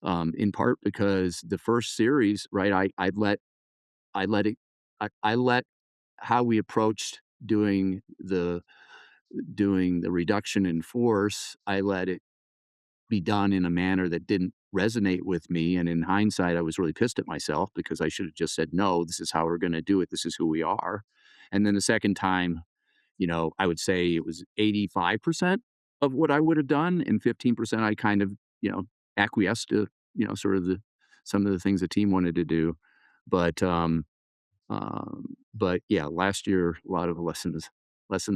[SPEAKER 2] in part because the first series, right? I let it, I let how we approached doing the reduction in force. I let it be done in a manner that didn't resonate with me. And in hindsight, I was really pissed at myself because I should have just said, no, this is how we're going to do it. This is who we are. And then the second time, I would say it was 85% of what I would have done, and 15% I kind of, acquiesced to, sort of some of the things the team wanted to do. But, but yeah, last year, a lot of lessons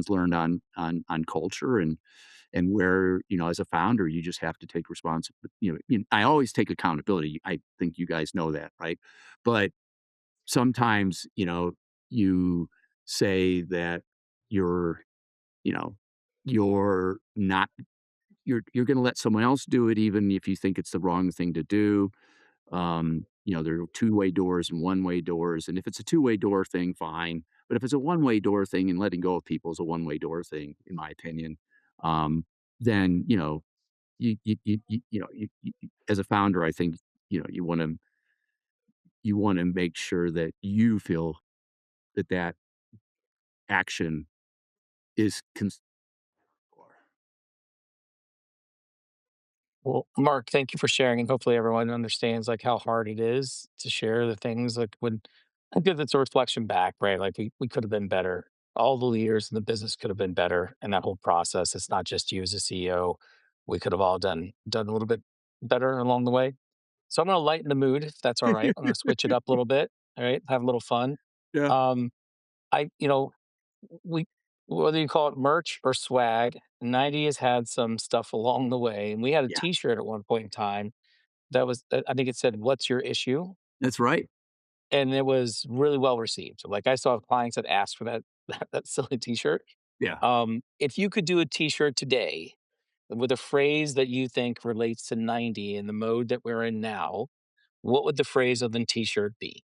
[SPEAKER 2] learned on culture and where, as a founder, you just have to take responsibility. I always take accountability. I think you guys know that, right? But sometimes, you say that you're you know, you're not you're gonna let someone else do it even if you think it's the wrong thing to do. There are two-way doors and one-way doors, and if it's a two-way door thing, fine. But if it's a one-way door thing and letting go of people is a one-way door thing, in my opinion, then, you as a founder, I think, you wanna you want to make sure that you feel that that action is
[SPEAKER 3] Well, Mark, thank you for sharing, and hopefully everyone understands like how hard it is to share the things. Like when I give this reflection back, right? Like we could have been better. All the leaders in the business could have been better in that whole process. It's not just you as a CEO. We could have all done a little bit better along the way. So I'm going to lighten the mood, if that's all right. I'm going to switch it up a little bit. All right, have a little fun.
[SPEAKER 2] yeah,
[SPEAKER 3] Um, you know, we whether you call it merch or swag, 90 has had some stuff along the way, and we had a
[SPEAKER 2] yeah,
[SPEAKER 3] T-shirt at one point in time that was, I think it said, "What's your issue?"
[SPEAKER 2] that's right.
[SPEAKER 3] And it was really well received. Like I saw clients that asked for that that silly T-shirt.
[SPEAKER 2] Yeah.
[SPEAKER 3] If you could do a T-shirt today with a phrase that you think relates to 90 and the mode that we're in now, what would the phrase of the T-shirt be?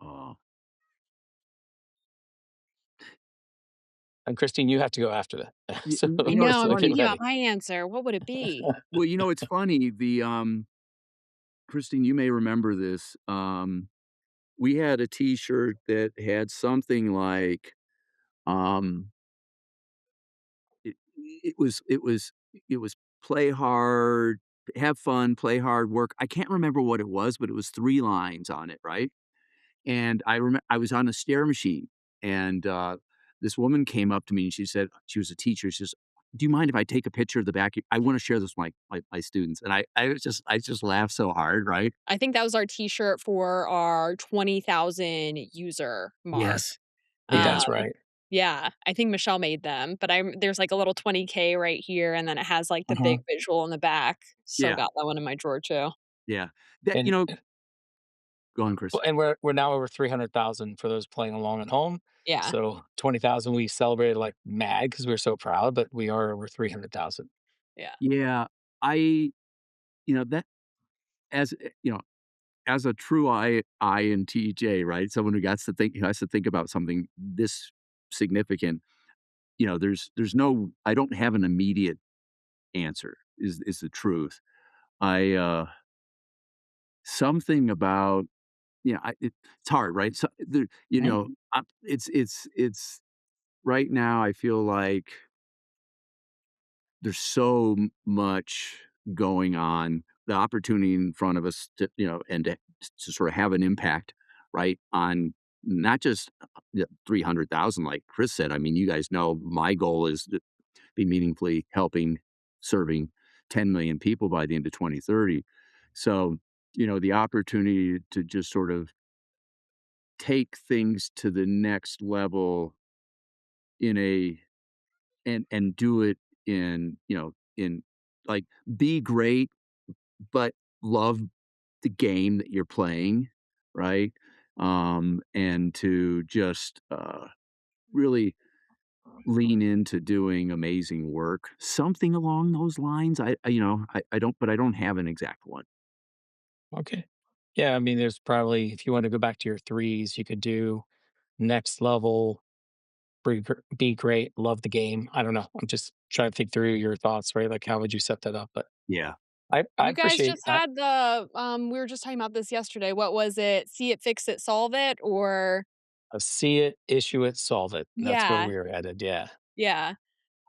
[SPEAKER 2] Oh,
[SPEAKER 3] And Christine, you have to go after that. So,
[SPEAKER 1] I
[SPEAKER 2] it's
[SPEAKER 1] know, I'm
[SPEAKER 3] get
[SPEAKER 2] funny.
[SPEAKER 1] thinking about
[SPEAKER 3] ready.
[SPEAKER 1] my answer. What would it be?
[SPEAKER 2] Well, it's funny. Christine, you may remember this. We had a T-shirt that had something like, um, it was play hard, have fun, play hard, work. I can't remember what it was, but it was 3 lines on it, right? And I was on a stair machine, and, this woman came up to me, and she said she was a teacher. She says, "Do you mind if I take a picture of the back? I wanna share this with my students." And I just laughed so hard, right?
[SPEAKER 1] I think that was our T-shirt for our 20,000 user mark.
[SPEAKER 2] Yes.
[SPEAKER 3] I think
[SPEAKER 2] Yeah.
[SPEAKER 3] that's right.
[SPEAKER 1] Yeah, I think Michelle made them, but there's like a little 20K right here, and then it has like the
[SPEAKER 3] Uh-huh.
[SPEAKER 1] big visual in the back. Still
[SPEAKER 2] Yeah.
[SPEAKER 1] got that one in my drawer too.
[SPEAKER 2] Yeah. That
[SPEAKER 3] And
[SPEAKER 2] go on, Chris.
[SPEAKER 3] well, and we're now over 300,000 for those playing along at home.
[SPEAKER 1] Yeah,
[SPEAKER 3] So 20,000, we celebrated like mad because we are so proud, but we are over 300,000.
[SPEAKER 1] yeah.
[SPEAKER 2] Yeah. I that as, as a true INTJ, right? Someone who has to think about something this significant, there's no I don't have an immediate answer is the truth. I something about it's hard, right? So there,
[SPEAKER 3] Mhm.
[SPEAKER 2] it's right now I feel like there's so much going on, the opportunity in front of us to, and to sort of have an impact, right, on not just 300,000, like Chris said. I mean, you guys know my goal is to be meaningfully helping, serving 10 million people by the end of 2030. So, the opportunity to just sort of take things to the next level in a and do it in like be great, but love the game that you're playing, right? And to just really lean into doing amazing work, something along those lines. I don't have an exact one.
[SPEAKER 3] Okay. Yeah, I mean, there's probably, if you want to go back to your threes, you could do next level, be great, love the game. I don't know. I'm just trying to think through your thoughts, right? Like, how would you set that up? But
[SPEAKER 2] Yeah,
[SPEAKER 3] I
[SPEAKER 1] You guys
[SPEAKER 3] appreciate
[SPEAKER 1] just had the we were just talking about this yesterday. What was it? See it, fix it, solve it, or
[SPEAKER 3] see it, issue it, solve it. That's where
[SPEAKER 1] yeah,
[SPEAKER 3] we're headed. Yeah.
[SPEAKER 1] yeah.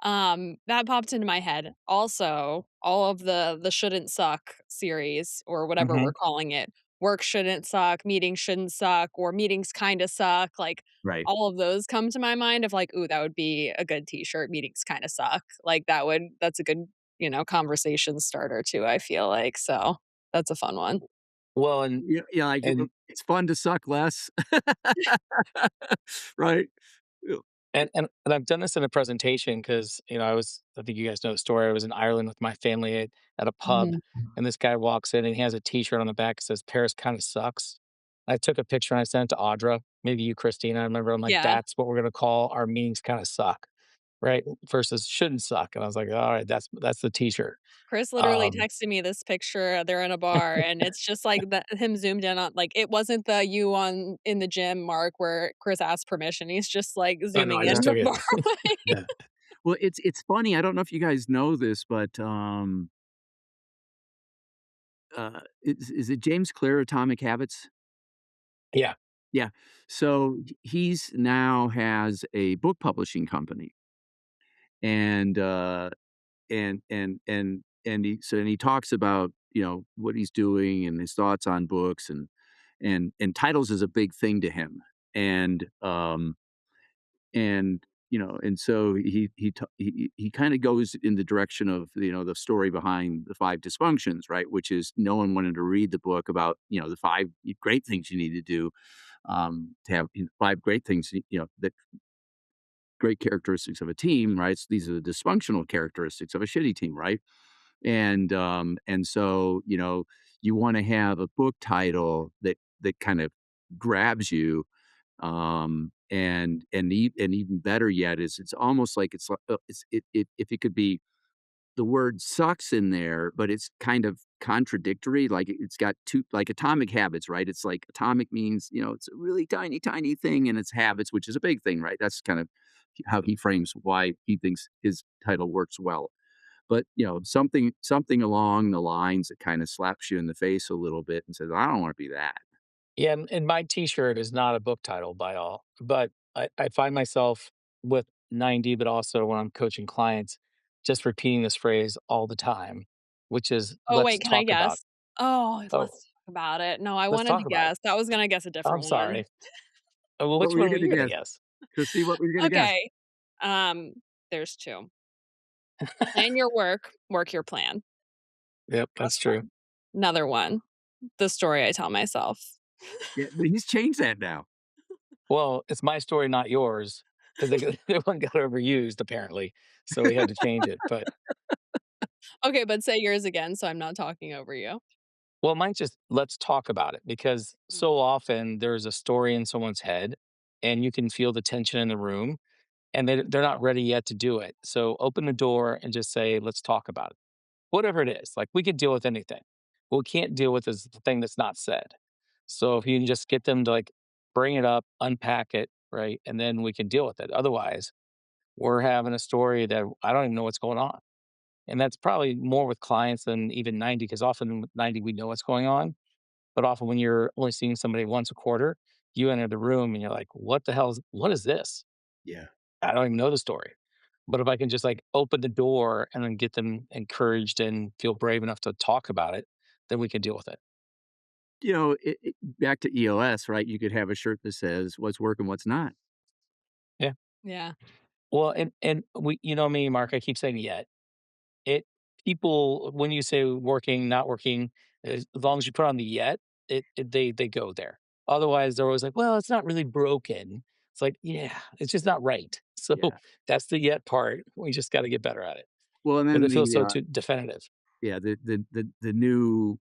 [SPEAKER 1] That popped into my head. Also, all of the shouldn't suck series or whatever we're
[SPEAKER 3] Hmm.
[SPEAKER 1] calling it. Work shouldn't suck, meetings shouldn't suck, or meetings kind of suck. Like
[SPEAKER 2] right.
[SPEAKER 1] all of those come to my mind of like, ooh, that would be a good t-shirt. Meetings kind of suck. Like that's a good, conversation starter too, I feel like. So that's a fun one.
[SPEAKER 3] Well,
[SPEAKER 2] Yeah, yeah.
[SPEAKER 3] and
[SPEAKER 2] It's fun to suck less, right? Yeah.
[SPEAKER 3] and I've done this in a presentation because I think you guys know the story. I was in Ireland with my family at a pub,
[SPEAKER 1] Mhm.
[SPEAKER 3] and this guy walks in and he has a T-shirt on the back that says "Paris kind of sucks." I took a picture and I sent it to Audra, maybe you, Christina. I remember I'm like,
[SPEAKER 1] Yeah.
[SPEAKER 3] "That's what we're gonna call our meetings. Kind of suck, right?" Versus shouldn't suck. And I was like, "All right, that's the T-shirt."
[SPEAKER 1] Chris literally
[SPEAKER 3] Um,
[SPEAKER 1] texted me this picture, they're in a bar, and it's just, like, him zoomed in on like, it wasn't the you on in the gym mark where Chris asked permission, he's just, like,
[SPEAKER 3] oh no,
[SPEAKER 1] zooming
[SPEAKER 3] I
[SPEAKER 1] in
[SPEAKER 3] just
[SPEAKER 1] the
[SPEAKER 3] took it.
[SPEAKER 1] bar.
[SPEAKER 3] Yeah.
[SPEAKER 2] Well, it's funny. I don't know if you guys know this, but is it James Clear, Atomic Habits?
[SPEAKER 3] Yeah.
[SPEAKER 2] Yeah. So he's now has a book publishing company, and and he talks about, what he's doing and his thoughts on books, and titles is a big thing to him, and and so he kind of goes in the direction of, the story behind the five dysfunctions, right, which is no one wanted to read the book about, the five great things you need to do, to have, five great things, that great characteristics of a team, right? So these are the dysfunctional characteristics of a shitty team, right? And so, you want to have a book title that kind of grabs you, and even better yet is it's almost like if it could be, the word sucks in there, but it's kind of contradictory. Like it's got two, like atomic habits, right? It's like atomic means, it's a really tiny, tiny thing, and it's habits, which is a big thing, right? That's kind of how he frames why he thinks his title works well. But something along the lines that kind of slaps you in the face a little bit and says, I don't want to be that.
[SPEAKER 3] Yeah, and my T-shirt is not a book title by all, but I find myself with 90, but also when I'm coaching clients, just repeating this phrase all the time, which is
[SPEAKER 1] Oh,
[SPEAKER 3] "Let's
[SPEAKER 1] wait, can I
[SPEAKER 3] talk about."
[SPEAKER 1] guess? Oh,
[SPEAKER 3] Oh,
[SPEAKER 1] let's talk about it. No, I
[SPEAKER 3] let's
[SPEAKER 1] wanted to
[SPEAKER 3] talk about it.
[SPEAKER 1] guess. I was gonna guess a
[SPEAKER 3] I'm
[SPEAKER 1] different one.
[SPEAKER 3] sorry. Well,
[SPEAKER 2] What
[SPEAKER 3] which
[SPEAKER 2] were you
[SPEAKER 3] one were
[SPEAKER 2] going to
[SPEAKER 3] you gonna
[SPEAKER 2] guess?
[SPEAKER 3] guess?
[SPEAKER 2] Christy, what were you going to guess?
[SPEAKER 1] Okay, there's 2. Plan your work, work your plan.
[SPEAKER 3] Yep, that's
[SPEAKER 1] That's
[SPEAKER 3] true.
[SPEAKER 1] one. Another one, the story I tell myself.
[SPEAKER 2] Yeah, but he's changed that now.
[SPEAKER 3] Well, it's my story, not yours, because the one got overused apparently, so we had to change it. But
[SPEAKER 1] Okay, but say yours again so I'm not talking over you.
[SPEAKER 3] well, mine's just let's talk about it because
[SPEAKER 1] Mm.
[SPEAKER 3] so often there's a story in someone's head, and you can feel the tension in the room, and they're not ready yet to do it. So open the door and just say, let's talk about it. Whatever it is, like we could deal with anything. What we can't deal with is the thing that's not said. So if you can just get them to like bring it up, unpack it, right? And then we can deal with it. Otherwise, we're having a story that I don't even know what's going on. And that's probably more with clients than even 90, because often with 90, we know what's going on. But often when you're only seeing somebody once a quarter, you enter the room and you're like, what is this?
[SPEAKER 2] Yeah.
[SPEAKER 3] I don't even know the story. But if I can just like open the door and then get them encouraged and feel brave enough to talk about it, then we can deal with it.
[SPEAKER 2] Back to EOS, right? You could have a shirt that says what's working, what's not.
[SPEAKER 3] Yeah.
[SPEAKER 1] Yeah.
[SPEAKER 3] Well, and we, you know me, Mark. I keep saying yet. It People when you say working, not working, as long as you put on the yet, they go there. Otherwise, they're always like, well, it's not really broken. It's like, yeah, it's just not right. So
[SPEAKER 2] Yeah.
[SPEAKER 3] that's the yet part. We just got to get better at it
[SPEAKER 2] Well, and
[SPEAKER 3] because
[SPEAKER 2] then
[SPEAKER 3] it feels so too definitive.
[SPEAKER 2] the new,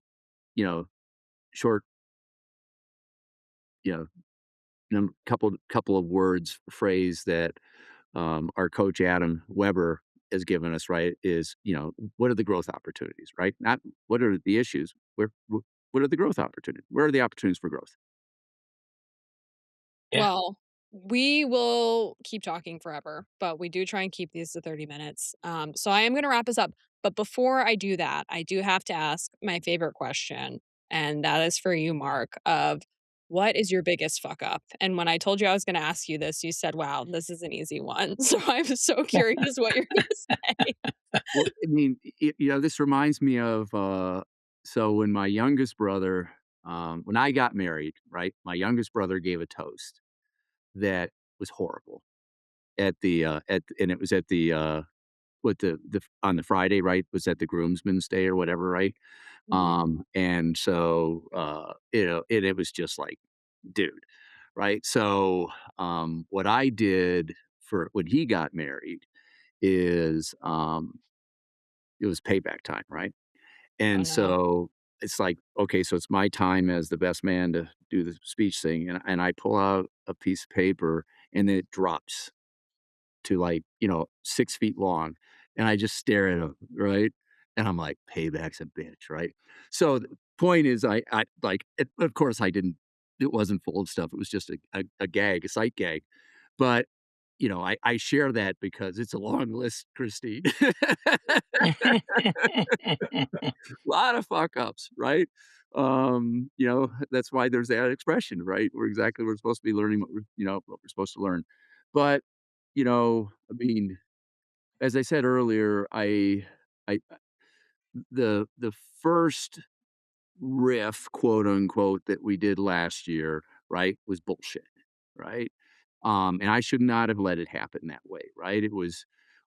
[SPEAKER 2] you know, short, you know, couple of words phrase that, our coach Adam Weber has given us, right, is, what are the growth opportunities, right? Not what are the issues, what are the growth opportunities? Where are the opportunities for growth?
[SPEAKER 3] Yeah.
[SPEAKER 1] Well, we will keep talking forever, but we do try and keep these to 30 minutes. So I am going to wrap us up. But before I do that, I do have to ask my favorite question. And that is for you, Mark, of what is your biggest fuck up? And when I told you I was going to ask you this, you said, wow, this is an easy one. So I'm so curious what you're going to say.
[SPEAKER 2] Well, I mean, this reminds me of, so when my youngest brother, when I got married, right, my youngest brother gave a toast that was horrible and it was at on the Friday, right, was at the groomsmen's day or whatever, right?
[SPEAKER 1] Mhm.
[SPEAKER 2] And so, it was just like, dude, right? So, what I did for when he got married is, it was payback time, right?
[SPEAKER 1] Oh,
[SPEAKER 2] And
[SPEAKER 1] no.
[SPEAKER 2] so it's like, okay, so it's my time as the best man to do the speech thing, and I pull out a piece of paper, and it drops to, like, 6 feet long, and I just stare at him, right? And I'm like, "Payback's a bitch," right? So, the point is I like, of course, it wasn't full of stuff, it was just a gag, a sight gag, but, I share that because it's a long list, Christine. Lot of fuck ups, right? That's why there's that expression, right? We're supposed to be learning what we're supposed to learn. But, I mean, as I said earlier, I the first riff, quote unquote, that we did last year, right, was bullshit, right? And I should not have let it happen that way, right?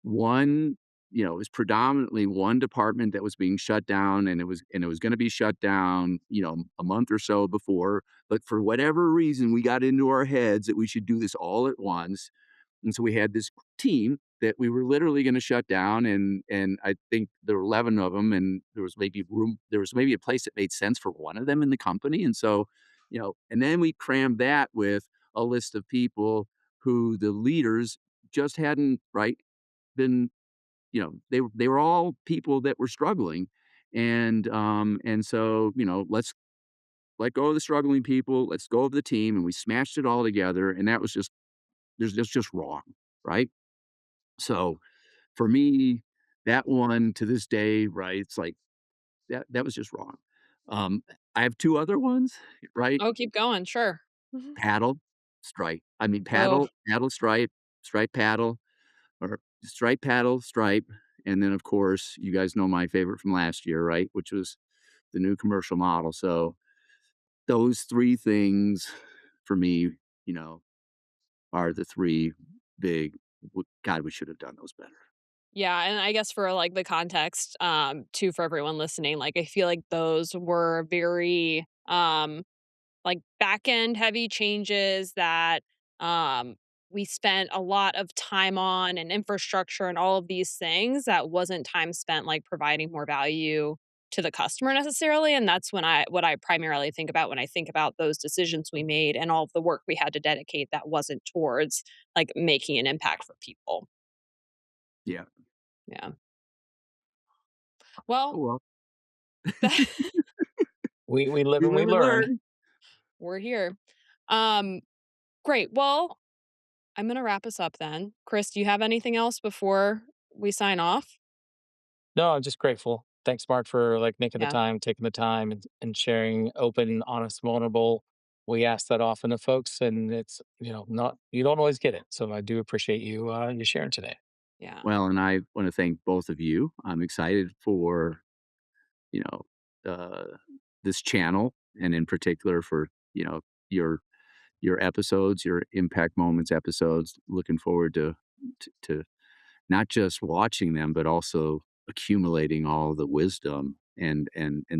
[SPEAKER 2] One, it was predominantly one department that was being shut down, and it was going to be shut down, a month or so before. But for whatever reason, we got into our heads that we should do this all at once, and so we had this team that we were literally gonna shut down, and I think there were 11 of them, and there was maybe a place that made sense for one of them in the company, and so, and then we crammed that with a list of people who the leaders just hadn't, right, been they were all people that were struggling, and so, let's let go of the struggling people, let's go of the team, and we smashed it all together, and that was just wrong, right? So, for me, that one to this day, right, it's like, that was just wrong. Um, I have 2 other ones, right?
[SPEAKER 1] Oh, keep going. Sure. Mhm.
[SPEAKER 2] Paddle, stripe. I mean,
[SPEAKER 1] Oh,
[SPEAKER 2] paddle, stripe, stripe, paddle, or stripe, paddle, stripe, and then, of course, you guys know my favorite from last year, right, which was the new commercial model. So, those 3 things for me, you know, are the 3 big, God, we should have done those better.
[SPEAKER 1] yeah, and I guess for, like, the context, too, for everyone listening, like, I feel like those were very, like, back-end heavy changes that, um, we spent a lot of time on and infrastructure and all of these things that wasn't time spent, like, providing more value to the customer necessarily, and that's what I primarily think about when I think about those decisions we made and all of the work we had to dedicate that wasn't towards, like, making an impact for people.
[SPEAKER 2] Yeah.
[SPEAKER 1] Yeah.
[SPEAKER 2] Oh,
[SPEAKER 1] Well,
[SPEAKER 2] well.
[SPEAKER 3] We live
[SPEAKER 2] We
[SPEAKER 3] and we
[SPEAKER 2] live and
[SPEAKER 3] learn.
[SPEAKER 2] learn.
[SPEAKER 1] we're here. Um, Great. Well, I'm gonna wrap us up then. Chris, do you have anything else before we sign off?
[SPEAKER 3] No, I'm just grateful. Thanks, Mark, for like making the
[SPEAKER 1] Yeah.
[SPEAKER 3] time, taking the time, and sharing open, honest, vulnerable. We ask that often of folks, and it's not you don't always get it. So I do appreciate you sharing today.
[SPEAKER 1] Yeah.
[SPEAKER 2] Well, and I wanna thank both of you. I'm excited for, you know, this channel, and in particular for, your episodes, your Impact Moments episodes. Looking forward to not just watching them, but also accumulating all the wisdom and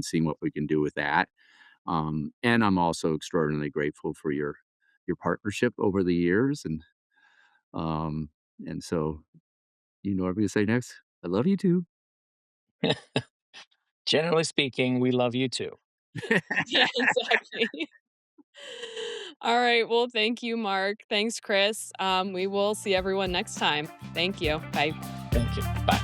[SPEAKER 2] seeing what we can do with that. And I'm also extraordinarily grateful for your partnership over the years, um, and so, what I'm gonna say next? I love you too.
[SPEAKER 3] Generally speaking, we love you too.
[SPEAKER 1] Yeah, exactly. All right. Well, thank you, Mark. Thanks, Chris. We will see everyone next time. Thank you. Bye.
[SPEAKER 3] Thank you. Bye.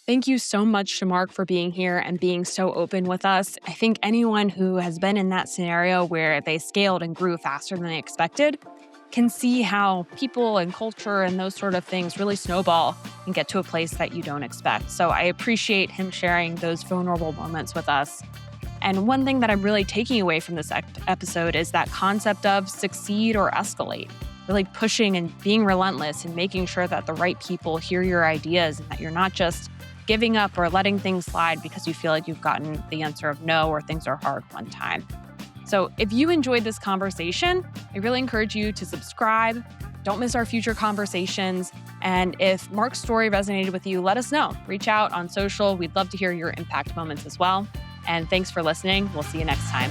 [SPEAKER 1] Thank you so much to Mark for being here and being so open with us. I think anyone who has been in that scenario where they scaled and grew faster than they expected can see how people and culture and those sort of things really snowball and get to a place that you don't expect. So I appreciate him sharing those vulnerable moments with us. And one thing that I'm really taking away from this episode is that concept of succeed or escalate, really pushing and being relentless and making sure that the right people hear your ideas and that you're not just giving up or letting things slide because you feel like you've gotten the answer of no or things are hard one time. So if you enjoyed this conversation, I really encourage you to subscribe. Don't miss our future conversations. And if Mark's story resonated with you, let us know. Reach out on social. We'd love to hear your impact moments as well. And thanks for listening. We'll see you next time.